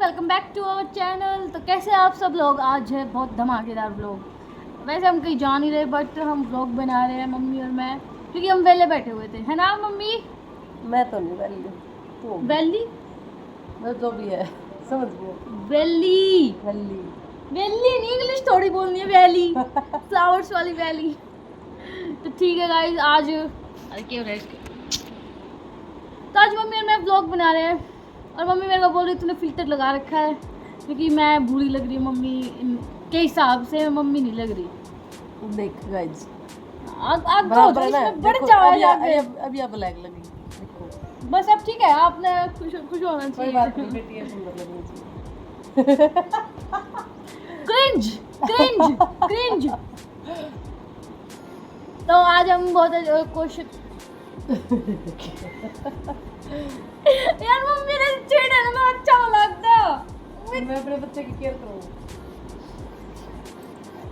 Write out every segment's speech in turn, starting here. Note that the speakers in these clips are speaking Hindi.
Welcome back to our channel. तो कैसे आप सब लोग। आज है बहुत धमाकेदार व्लॉग। वैसे हम कहीं जा नहीं रहे बट हम व्लॉग बना रहे हैं मम्मी और मैं, क्योंकि हम वेले बैठे हुए थे, है ना मम्मी? मैं तो नहीं वैली तो वेली मैं जो भी है समझ गया। वेली वैली वेली नहीं, इंग्लिश थोड़ी बोलनी है, वैली फ्लावर्स वाली वैली। तो ठीक है गाइस, आज अरे क्यों रहे इसके, तो आज मम्मी और मैं व्लॉग बना रहे हैं। और मम्मी मेरे को बोल रही तूने फिल्टर लगा रखा है, क्योंकि मैं बूढ़ी लग रही हूँ मम्मी के हिसाब से। मम्मी नहीं लग रही। देख गाइस आग बराबर है ना। इसमें बढ़ देखो जाओ अभी जाके। अभी अब लैग लगी। देखो बस अब ठीक है, आपने खुश होना कोई चाहिए। बात नहीं, बेटी है सुंदर लगनी चाहिए। Cringe cringe cringe. तो आज हम बहुत क्वेश्चन यार मम्मी ने छेड़ा ना, मैं अच्छा लगता। मैं अपने बच्चे की केयर करूँ।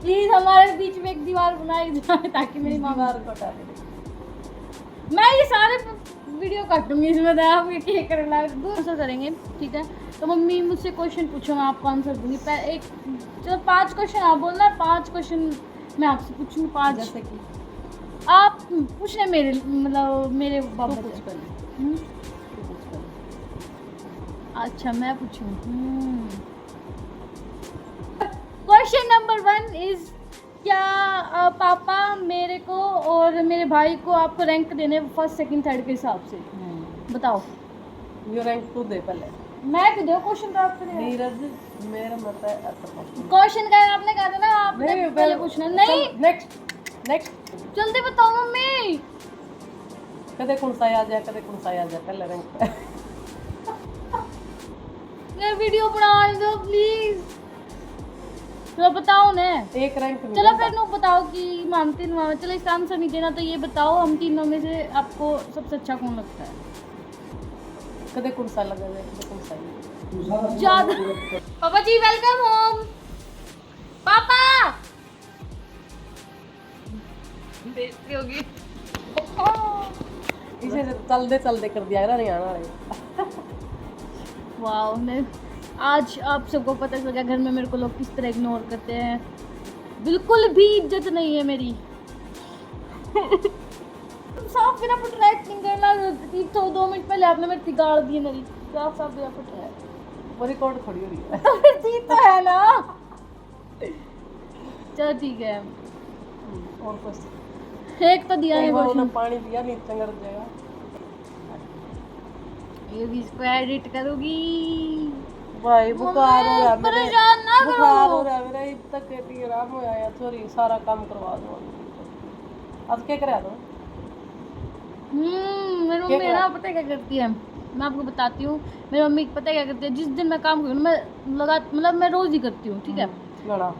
प्लीज हमारे बीच में एक दीवार बनाई जाए ताकि मेरी माँ दीवार को हटा दे। मैं ये सारे वीडियो काटूंगी इसमें, तो आप ये करना दूसरा करेंगे, ठीक है? तो मम्मी मुझसे क्वेश्चन पूछो, मैं आपको आंसर दूंगी। एक चलो 5 क्वेश्चन आप बोलना, 5 क्वेश्चन मैं आपसे पूछूंगी। 5 जैसे कि आप पूछने मेरे मतलब मेरे बाबा तू कुछ से। पहले तू कुछ पहले। अच्छा मैं पूछूं। क्वेश्चन नंबर 1 इज, क्या पापा मेरे को और मेरे भाई को आपको रैंक देने फर्स्ट सेकंड थर्ड के हिसाब से? बताओ। यो रैंक तू दे पहले। मैं क्यों दो क्वेश्चन तो आपसे नहीं। नीरज मेरा मत है अच्छा। क्वेश्चन का आपने कहा था ना, आपने पहले पूछना। नहीं नेक्स्ट जल्दी बताओ मम्मी। कदे कौन सा आ जाए पहले रैंक पे। यार वीडियो बना दो प्लीज। चलो बताओ ना। एक रैंक में चलो फिर नो बताओ कि मानती हूँ। चलो इसका आंसर नहीं देना, तो ये बताओ हम तीनों में से आपको सबसे अच्छा कौन लगता है? कदे कौन सा लगा है, कदे कौन सा ज्यादा। पापा जी वेलकम होम। पापा बेइज्जती होगी। इसे चल दे कर दिया ना, नहीं आना रे। वाओ, मैं आज आप सबको पता चल गया घर में मेरे को लोग किस तरह इग्नोर करते हैं। बिल्कुल भी इज्जत नहीं है मेरी। साफ बिना फुट रहा एक्टिंग करना। तो 2 मिनट पहले आपने मेरी गाड़ दी मेरी। साफ बिना फुट रहा है वो रिकॉर्ड थोड़ी हो रही है। तो फिर ठीक तो है ना। चलो ठीक है, और कुछ एक तो दिया नहीं उन्होंने क्वेश्चन। पानी दिया, नीचे कर जाएगा। ये भी इसको एडिट करूंगी। भाई बुखार हो रहा है मेरे, परेशान ना बुखार हो करो। रहा है मेरा। इब तक कहती है आराम हो आया सॉरी सारा काम करवा दो। आज क्या करा दो? मेरी मम्मी है ना, पता है क्या करती है? मैं आपको बताती हूँ। मेरी मम्मी पता है क्या करती है? जिस दिन मैं काम करूँ मैं मतलब मैं रोज ही करती हूँ, ठीक है? लड़ा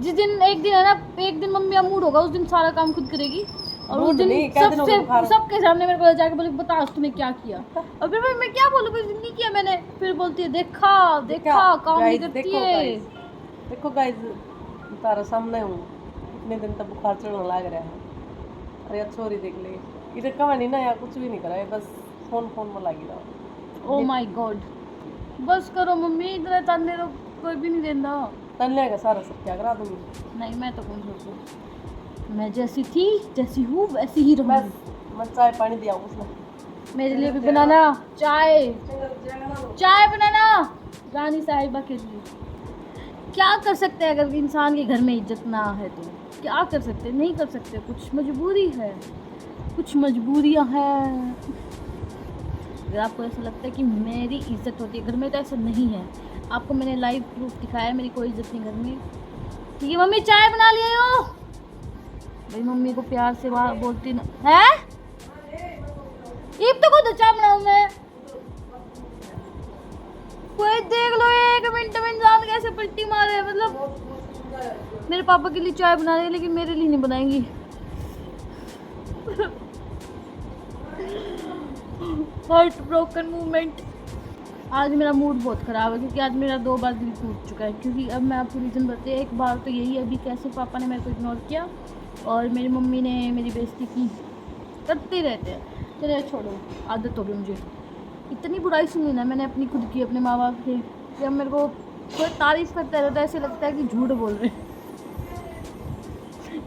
जिस दिन एक दिन है ना, एक दिन मम्मी का मूड होगा, उस दिन सारा काम खुद करेगी। और उस दिन सबके सामने मेरे को जाके बोले बता तूने क्या किया। और फिर मैं क्या बोलूँ, कुछ नहीं किया मैंने। फिर बोलती है देखा काम नहीं करती है। देखो गाइस तारा सामने हूँ, इतने दिन तक बुखार चढ़ने लग रहा है। अरे यार छोरी देख ले, इधर कहानी ना यार कुछ भी नहीं करा है, बस फोन में लगी रहा। ओ माय गॉड, बस करो मम्मी, इतना ताने तो कोई भी नहीं देता। तन्ने का सारा सब क्या करा दूंगी। नहीं मैं तो कौन सोचूं, मैं जैसी थी जैसी हूँ वैसी ही रहूँगी। बस मैं चाय पानी दिया उसने। मेरे लिए भी बनाना चाय बनाना रानी साहिबा के लिए। क्या कर सकते हैं अगर इंसान के घर में इज्जत ना है तो? क्या कर सकते? नहीं कर सकते, कुछ मजबूरी है, कुछ मजबूरियाँ हैं। अगर आपको ऐसा लगता है कि मेरी इज्जत होती है घर में, तो ऐसा नहीं है। आपको मैंने लाइव प्रूफ दिखाया है, मेरी कोई इज्जत नहीं घर में। ठीक है मम्मी, चाय बना लिया हो? भाई मम्मी को प्यार से बोलती ना है। इब तो खुद चाय बनाऊं मैं। कोई देख लो, 1 मिनट में इंसान कैसे पलटी मारे। मतलब मेरे पापा के लिए चाय बना रही है, लेकिन मेरे लिए नहीं बनाएंगी। Heart broken movement. आज मेरा मूड बहुत ख़राब है, क्योंकि आज मेरा 2 बार दिल टूट चुका है। क्योंकि अब मैं आपको रीज़न बताती हूँ। एक बार तो यही है अभी कैसे पापा ने मेरे को इग्नोर किया और मेरी मम्मी ने मेरी बेइज्जती की। करते रहते हैं। चलिए छोड़ो, आदत हो गई मुझे। इतनी बुराई सुनी ना मैंने अपनी खुद की, अपने माँ बाप के जब मेरे को कोई तारीफ़ करता रहता है ऐसे लगता है कि झूठ बोल रहे हैं।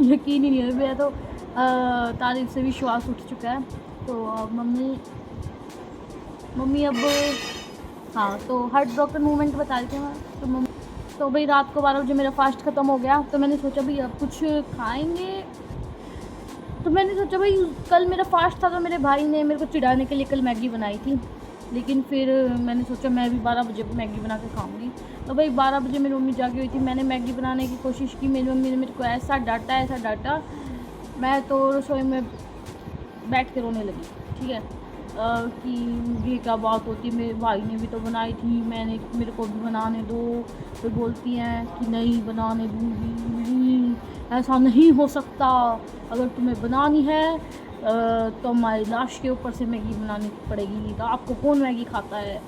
यकीन ही नहीं है, मेरा तो तारीफ़ से विश्वास उठ चुका है। तो अब मम्मी अब हाँ, तो हार्ट ब्रोकन मोमेंट बता रही थी मैं। तो मम्मी तो भाई रात को 12 बजे मेरा फास्ट ख़त्म हो गया, तो मैंने सोचा भाई अब कुछ खाएंगे। तो मैंने सोचा भाई कल मेरा फास्ट था, तो मेरे भाई ने मेरे को चिढ़ाने के लिए कल मैगी बनाई थी, लेकिन फिर मैंने सोचा मैं भी 12 बजे मैगी बना के खाऊंगी। तो भाई 12 बजे मेरी मम्मी जागी हुई थी, मैंने मैगी बनाने की कोशिश की, मेरी मम्मी ने मेरे को ऐसा डांटा, मैं तो रसोई में बैठ के रोने लगी। ठीक है, कि ये क्या बात होती है, मेरे भाई ने भी तो बनाई थी, मेरे को भी बनाने दो। तो बोलती हैं कि नहीं बनाने दूँगी, नहीं, ऐसा नहीं हो सकता, अगर तुम्हें बनानी है तो हमारी लाश के ऊपर से मैगी बनानी पड़ेगी। तो आपको कौन मैगी खाता है,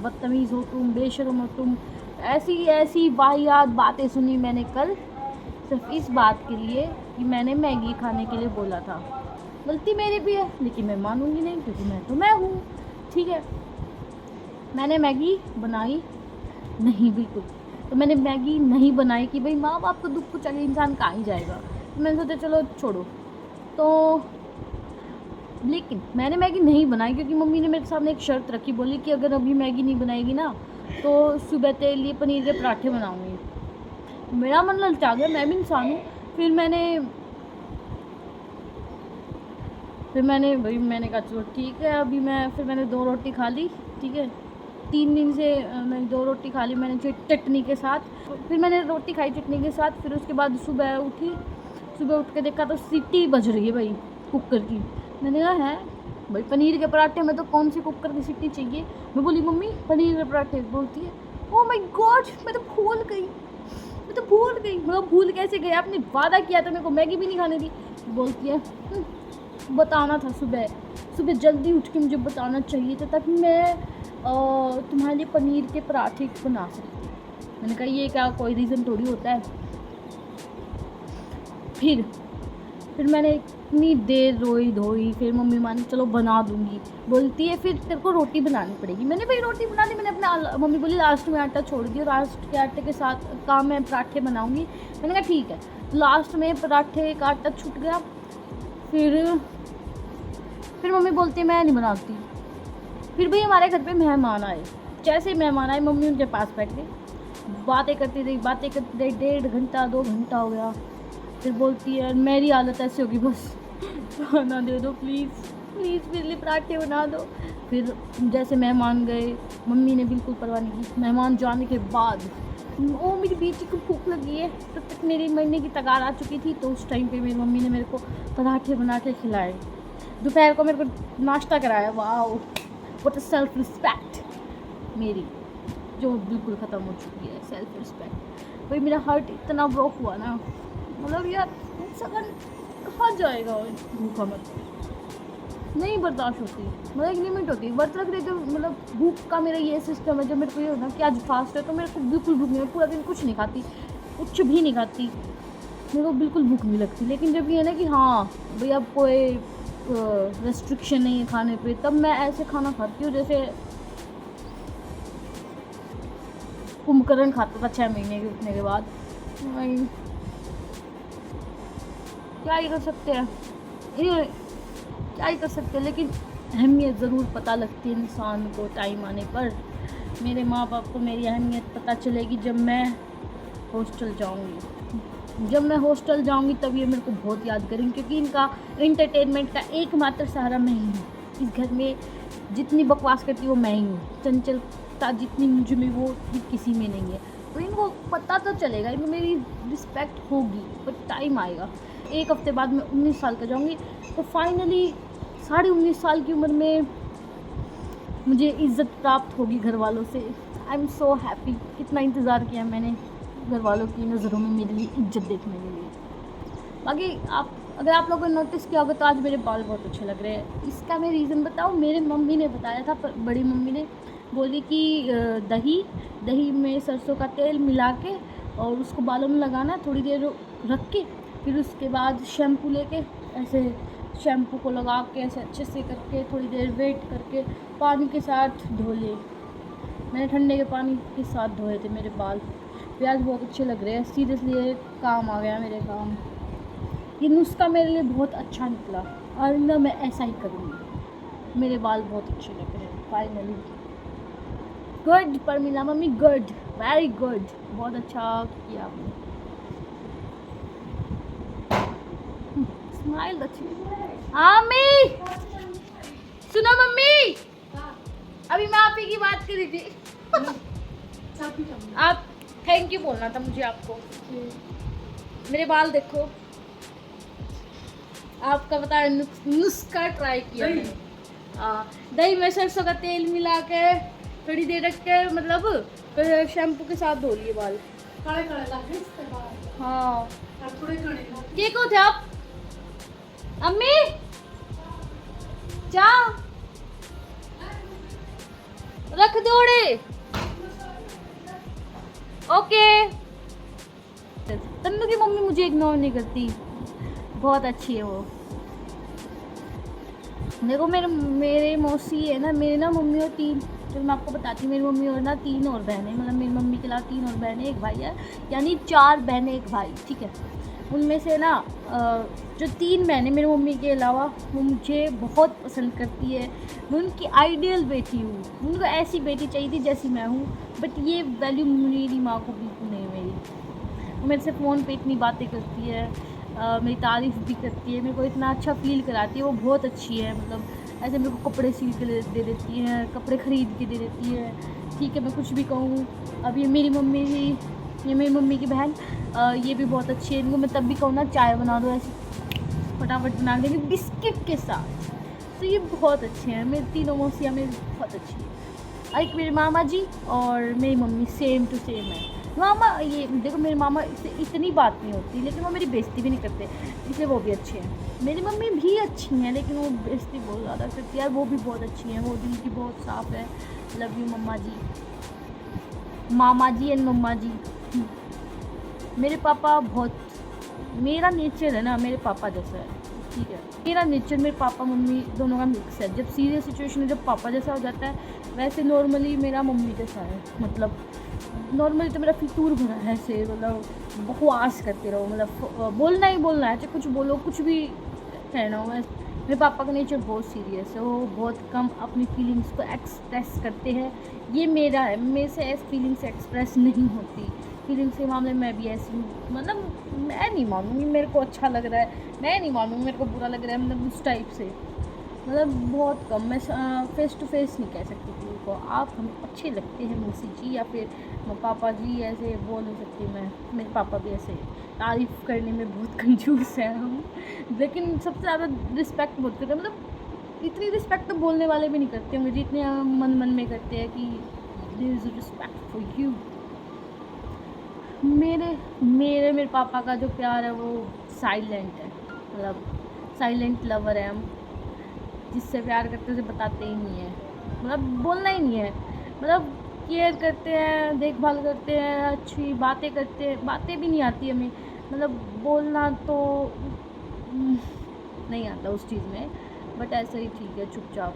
बदतमीज़ हो तुम, बेशर्म हो तुम। ऐसी वाहियात बातें सुनी मैंने कल, सिर्फ इस बात के लिए कि मैंने मैगी खाने के लिए बोला था। गलती मेरी भी है, लेकिन मैं मानूंगी नहीं, क्योंकि मैं हूँ। ठीक है, मैंने मैगी बनाई नहीं, बिल्कुल। तो मैंने मैगी नहीं बनाई कि भाई माँ बाप को दुख कुछ अगर इंसान कहाँ ही जाएगा। तो मैंने सोचा चलो छोड़ो। तो लेकिन मैंने मैगी नहीं बनाई, क्योंकि मम्मी ने मेरे सामने एक शर्त रखी, बोली कि अगर अभी मैगी नहीं बनाएगी ना तो सुबह तेरे लिए पनीर के पराठे बनाऊंगी। मेरा मन ललचा गया, मैं भी इंसान हूँ। फिर मैंने कहा चलो ठीक है, अभी फिर मैंने 2 रोटी खा ली। ठीक है, 3 दिन से मैंने 2 रोटी खा ली मैंने चटनी के साथ। फिर मैंने रोटी खाई चटनी के साथ। फिर उसके बाद सुबह उठ के देखा तो सीटी बज रही है भाई कुकर की। मैंने कहा है भाई पनीर के पराठे में तो कौन से कुकर की सीटी चाहिए। मैं बोली मम्मी पनीर के पराठे। बोलती है ओह माय गॉड, मैं तो भूल गई। मैं भूल कैसे गई, आपने वादा किया था मेरे को मैगी भी नहीं खाने दी। बोलती है बताना था, सुबह जल्दी उठ के मुझे बताना चाहिए था, ताकि मैं तुम्हारे लिए पनीर के पराठे बना सकती। मैंने कहा ये क्या कोई रीज़न थोड़ी होता है। फिर मैंने इतनी देर रोई धोई, फिर मम्मी मानी चलो बना दूंगी। बोलती है फिर तेरे को रोटी बनानी पड़ेगी। मैंने भाई रोटी बना दी, मैंने अपना मम्मी बोली लास्ट में आटा छोड़ दिया, लास्ट के आटे के साथ काम मैं पराठे बनाऊंगी। मैंने कहा ठीक है। लास्ट में पराठे का आटा छूट गया। फिर मम्मी बोलती है मैं नहीं बनाती। फिर भाई हमारे घर पे मेहमान आए। जैसे ही मेहमान आए मम्मी उनके पास बैठ गई, बातें करती रही 1.5 घंटा 2 घंटा हो गया। फिर बोलती है मेरी हालत ऐसी होगी, बस खाना दे दो प्लीज़ मेरे लिए पराठे बना दो। फिर जैसे मेहमान गए, मम्मी ने बिल्कुल परवाह नहीं की। मेहमान जाने के बाद ओ मेरी बेटी को भूख लगी है, तब तक मेरी मरने की तगार आ चुकी थी। तो उस टाइम पे मेरी मम्मी ने मेरे को पराठे बना के खिलाए। दोपहर को मेरे को नाश्ता कराया। Wow what a self respect मेरी, जो बिल्कुल ख़त्म हो चुकी है सेल्फ रिस्पेक्ट। भाई मेरा हार्ट इतना ब्रोक हुआ ना, मतलब यार इंसान कहाँ जाएगा भूखा, मतलब नहीं बर्दाश्त होती, मतलब एक लिमिट होती है। व्रत रख देते मतलब भूख का मेरा ये सिस्टम है, जब मेरे को ये होना कि आज फास्ट है तो मेरे को बिल्कुल भूख नहीं, मैं पूरा दिन कुछ नहीं खाती, कुछ भी नहीं खाती, मेरे को बिल्कुल भूख नहीं लगती। लेकिन जब ये है ना कि हाँ भाई अब कोई रेस्ट्रिक्शन नहीं है खाने पे, तब मैं ऐसे खाना खाती हूँ जैसे कुंभकर्ण खाता था 6 महीने के उठने के बाद। क्या ही कर सकते हैं, क्या ही कर सकते हैं। लेकिन अहमियत ज़रूर पता लगती है इंसान को टाइम आने पर। मेरे माँ बाप को मेरी अहमियत पता चलेगी जब मैं हॉस्टल जाऊँगी, तब ये मेरे को बहुत याद करेंगे, क्योंकि इनका एंटरटेनमेंट का एकमात्र सहारा मैं ही हूँ। इस घर में जितनी बकवास करती वो मैं ही हूँ, चंचलता जितनी मुझ में वो किसी में नहीं है। तो इनको पता तो चलेगा, इनको मेरी रिस्पेक्ट होगी, पर टाइम आएगा। 1 हफ्ते बाद मैं 19 साल का जाऊँगी, तो फाइनली 19.5 साल की उम्र में मुझे इज़्ज़त प्राप्त होगी घर वालों से। I am so happy. कितना इंतज़ार किया मैंने घर वालों की नज़रों में मेरे लिए इज्जत देखने के लिए। बाकी अगर आप लोगों ने नोटिस किया होगा तो आज मेरे बाल बहुत अच्छे लग रहे हैं। इसका मैं रीज़न बताऊँ, मेरे मम्मी ने बताया था, बड़ी मम्मी ने बोली कि दही में सरसों का तेल मिला के और उसको बालों में लगाना, थोड़ी देर रख के, फिर उसके बाद शैम्पू लेके ऐसे शैम्पू को लगा के ऐसे अच्छे से करके थोड़ी देर वेट करके पानी के साथ धो ले। मैंने ठंडे के पानी के साथ धोए थे मेरे बाल। प्याज बहुत अच्छे लग रहे हैं, सीरियसली ये काम आ गया मेरे काम। ये नुस्खा मेरे लिए बहुत अच्छा निकला और ना मैं ऐसा ही करूँगी। मेरे बाल बहुत अच्छे लग रहे हैं finally. Good Parmila mummy, good, very good, बहुत अच्छा किया आपने। स्माइल अच्छी। मम्मी सुनो मम्मी, अभी मैं आप ही की बात कर रही थी। आप थैंक यू बोलना था मुझे आपको। मेरे बाल देखो, आपका बताया नुस्खा ट्राई किया मैंने। दही में सरसों का तेल मिला के थोड़ी देर रख के, मतलब शैम्पू के साथ धो लिए बाल। काले काले लगे इसके बाल। हाँ थोड़े काले के को थे आप? अम्मी जा रख दौड़े। ओके। तन्नू की मम्मी मुझे इग्नोर नहीं करती, बहुत अच्छी है वो। देखो मेरे मौसी है ना, मेरे ना मम्मी और तीन, तो मैं आपको बताती हूँ, मेरी मम्मी और ना 3 और बहनें, मतलब मेरी मम्मी के अलावा 3 और बहनें, एक भाई है, यानी 4 बहनें एक भाई, ठीक है। उनमें से ना जो 3 बहनें मेरी मम्मी के अलावा, वो मुझे बहुत पसंद करती है। मैं उनकी आइडियल बेटी हूँ, उनको ऐसी बेटी चाहिए थी जैसी मैं हूँ, बट ये वैल्यू मेरी माँ को बिल्कुल नहीं है मेरी। वो मेरे से फ़ोन पे इतनी बातें करती है, मेरी तारीफ़ भी करती है, मेरे को इतना अच्छा फ़ील कराती है, वो बहुत अच्छी है। मतलब ऐसे मेरे को कपड़े सिल के दे देती है, कपड़े ख़रीद के दे देती है, ठीक है, मैं कुछ भी कहूँ। अब ये मेरी मम्मी ही, ये मेरी मम्मी की बहन, ये भी बहुत अच्छी है। इनको मैं तब भी कहूँ ना चाय बना दो, ऐसे फटाफट बना देंगे बिस्किट के साथ। तो ये बहुत अच्छे हैं, मेरी तीनों मौसियाँ मेरी बहुत अच्छी है। एक मेरे मामा जी और मेरी मम्मी सेम टू सेम है। मामा, ये देखो मेरे मामा से इतनी बात नहीं होती, लेकिन वो मेरी बेइज्जती भी नहीं करते, इसलिए वो भी अच्छे हैं। मेरी मम्मी भी अच्छी हैं, लेकिन वो बेइज्जती बहुत ज़्यादा करती है यार। वो भी बहुत अच्छी हैं, वो दिल की बहुत साफ़ है। लव यू मम्मा जी, मामा जी एंड मम्मा जी। मेरे पापा बहुत, मेरा नेचर है ना मेरे पापा जैसा है, ठीक है। मेरा नेचर मेरे पापा मम्मी दोनों का मिक्स है। जब सीरियस सिचुएशन में जब पापा जैसा हो जाता है, वैसे नॉर्मली मेरा मम्मी जैसा है। मतलब नॉर्मली तो मेरा फितूर भरा है ऐसे, मतलब बकवास करते रहो, मतलब बोलना ही बोलना है, चाहे कुछ बोलो, कुछ भी कहना हो। मेरे पापा का नेचर बहुत सीरियस है, वो बहुत कम अपनी फीलिंग्स को एक्सप्रेस करते हैं। ये मेरा है, मेरे से ऐसी फीलिंग्स एक्सप्रेस नहीं होती। फीलिंग्स के मामले में मैं भी ऐसी हूँ, मतलब मैं नहीं मानूँगी मेरे को अच्छा लग रहा है, मैं नहीं मानूँगी मेरे को बुरा लग रहा है, मतलब उस टाइप से, मतलब बहुत कम। मैं फेस टू फेस नहीं कह सकती किसी को आप हमें अच्छे लगते हैं मौसी जी, या फिर पापा जी, ऐसे बोल नहीं सकती मैं। मेरे पापा भी ऐसे तारीफ़ करने में बहुत कंजूस हैं हम, लेकिन सबसे ज़्यादा रिस्पेक्ट बहुत करते हैं। मतलब इतनी रिस्पेक्ट तो बोलने वाले भी नहीं करते होंगे जितने मन मन में करते हैं कि there is respect for you. मेरे पापा का जो प्यार है वो साइलेंट है, मतलब साइलेंट लवर है हम। जिससे प्यार करते उसे बताते ही नहीं है, मतलब बोलना ही नहीं है, मतलब केयर करते हैं, देखभाल करते हैं, अच्छी बातें करते हैं, बातें भी नहीं आती हमें, मतलब बोलना तो नहीं आता उस चीज़ में, बट ऐसा ही ठीक है, चुपचाप।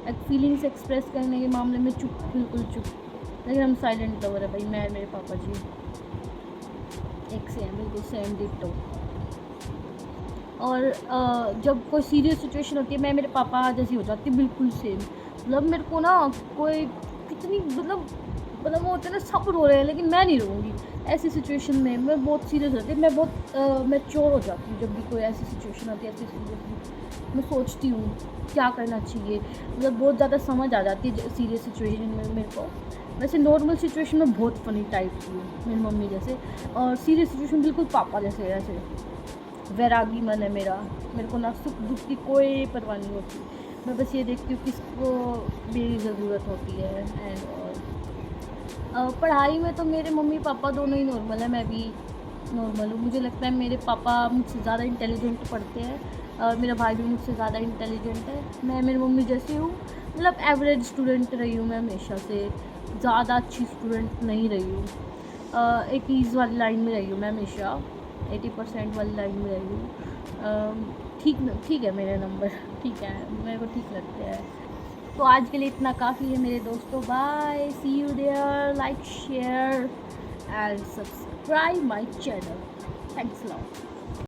एक फीलिंग्स एक्सप्रेस करने के मामले में चुप, बिल्कुल चुप। लेकिन हम साइलेंट लवर है भाई, मैं मेरे पापा जी एक से हैं, बिल्कुल सेम डिट्टो। और जब कोई सीरियस सिचुएशन होती है, मैं मेरे पापा जैसी हो जाती हूँ, बिल्कुल सेम। मतलब मेरे को ना कोई कितनी, मतलब वो होते हैं ना, सब रो रहे हैं लेकिन मैं नहीं रोऊंगी ऐसी सिचुएशन में। मैं बहुत सीरियस होती है, मैं बहुत मैच्योर हो जाती हूँ जब भी कोई ऐसी सिचुएशन होती है, ऐसी सीरियस। मैं सोचती हूँ क्या करना चाहिए, मतलब बहुत ज़्यादा समझ आ जाती है सीरियस सिचुएशन में मेरे को। वैसे नॉर्मल सिचुएशन में बहुत फनी टाइप की हूँ मेरी मम्मी जैसे, और सीरियस सिचुएशन बिल्कुल पापा जैसे। ऐसे वैरागी मन है मेरा, मेरे को ना सुख दुख की कोई परवाह नहीं होती। मैं बस ये देखती हूँ किसको मेरी ज़रूरत होती है। एंड पढ़ाई में तो मेरे मम्मी पापा दोनों ही नॉर्मल है, मैं भी नॉर्मल हूँ। मुझे लगता है मेरे पापा मुझसे ज़्यादा इंटेलिजेंट पढ़ते हैं, और मेरा भाई भी मुझसे ज़्यादा इंटेलिजेंट है। मैं मेरी मम्मी जैसी हूँ, मतलब एवरेज स्टूडेंट रही हूँ मैं हमेशा से, ज़्यादा अच्छी स्टूडेंट नहीं रही हूँ। 80s वाली लाइन में रही हूँ मैं हमेशा, 80% वाली लाइन में रही हूँ। ठीक है मेरे नंबर, ठीक है, मेरे को ठीक लगते हैं। तो आज के लिए इतना काफ़ी है मेरे दोस्तों। Bye, see you there, like share and subscribe my channel. Thanks lot.